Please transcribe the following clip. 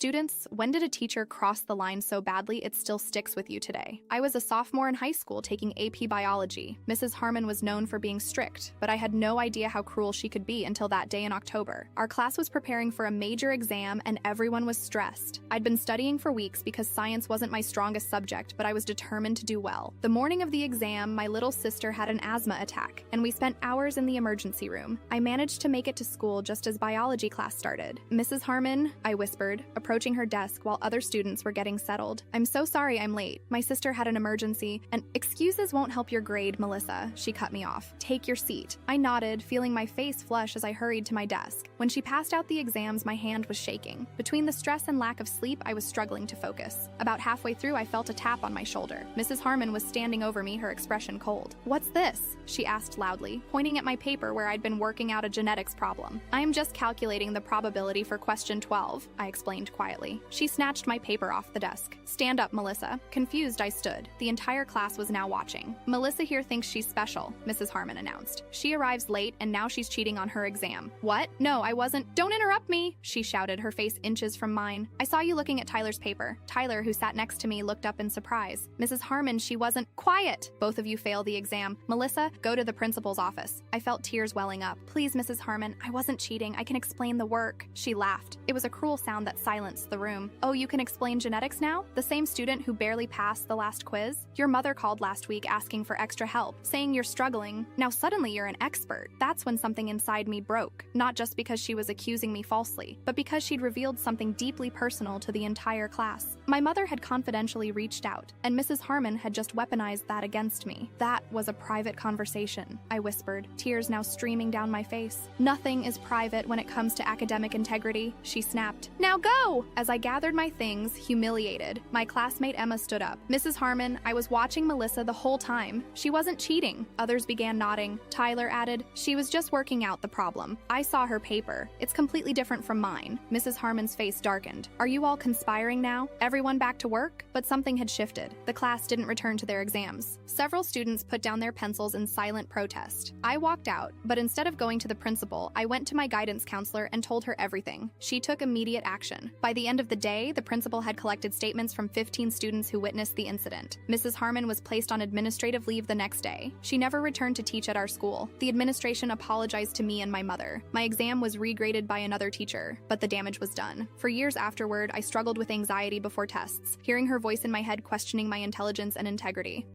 Students, when did a teacher cross the line so badly it still sticks with you today? I was a sophomore in high school taking AP Biology. Mrs. Harmon was known for being strict, but I had no idea how cruel she could be until that day in October. Our class was preparing for a major exam and everyone was stressed. I'd been studying for weeks because science wasn't my strongest subject, but I was determined to do well. The morning of the exam, my little sister had an asthma attack, and we spent hours in the emergency room. I managed to make it to school just as biology class started. Mrs. Harmon, I whispered, approaching her desk while other students were getting settled. I'm so sorry I'm late. My sister had an emergency, and excuses won't help your grade, Melissa, she cut me off. Take your seat. I nodded, feeling my face flush as I hurried to my desk. When she passed out the exams, my hand was shaking. Between the stress and lack of sleep, I was struggling to focus. About halfway through, I felt a tap on my shoulder. Mrs. Harmon was standing over me, her expression cold. What's this? She asked loudly, pointing at my paper where I'd been working out a genetics problem. I am just calculating the probability for question 12, I explained quietly. She snatched my paper off the desk. Stand up, Melissa. Confused, I stood. The entire class was now watching. Melissa here thinks she's special, Mrs. Harmon announced. She arrives late and now she's cheating on her exam. What? No, I wasn't. Don't interrupt me, she shouted, her face inches from mine. I saw you looking at Tyler's paper. Tyler, who sat next to me, looked up in surprise. Mrs. Harmon, she wasn't. Quiet! Both of you failed the exam. Melissa, go to the principal's office. I felt tears welling up. Please, Mrs. Harmon, I wasn't cheating. I can explain the work. She laughed. It was a cruel sound that silenced the room. Oh, you can explain genetics now? The same student who barely passed the last quiz? Your mother called last week asking for extra help, saying you're struggling. Now suddenly you're an expert. That's when something inside me broke. Not just because she was accusing me falsely, but because she'd revealed something deeply personal to the entire class. My mother had confidentially reached out, and Mrs. Harmon had just weaponized that against me. That was a private conversation, I whispered, tears now streaming down my face. Nothing is private when it comes to academic integrity, she snapped. Now go! As I gathered my things, humiliated, my classmate Emma stood up. Mrs. Harmon, I was watching Melissa the whole time. She wasn't cheating. Others began nodding. Tyler added, she was just working out the problem. I saw her paper. It's completely different from mine. Mrs. Harmon's face darkened. Are you all conspiring now? Everyone back to work? But something had shifted. The class didn't return to their exams. Several students put down their pencils in silent protest. I walked out, but instead of going to the principal, I went to my guidance counselor and told her everything. She took immediate action. By the end of the day, the principal had collected statements from 15 students who witnessed the incident. Mrs. Harmon was placed on administrative leave the next day. She never returned to teach at our school. The administration apologized to me and my mother. My exam was regraded by another teacher, but the damage was done. For years afterward, I struggled with anxiety before tests, hearing her voice in my head questioning my intelligence and integrity.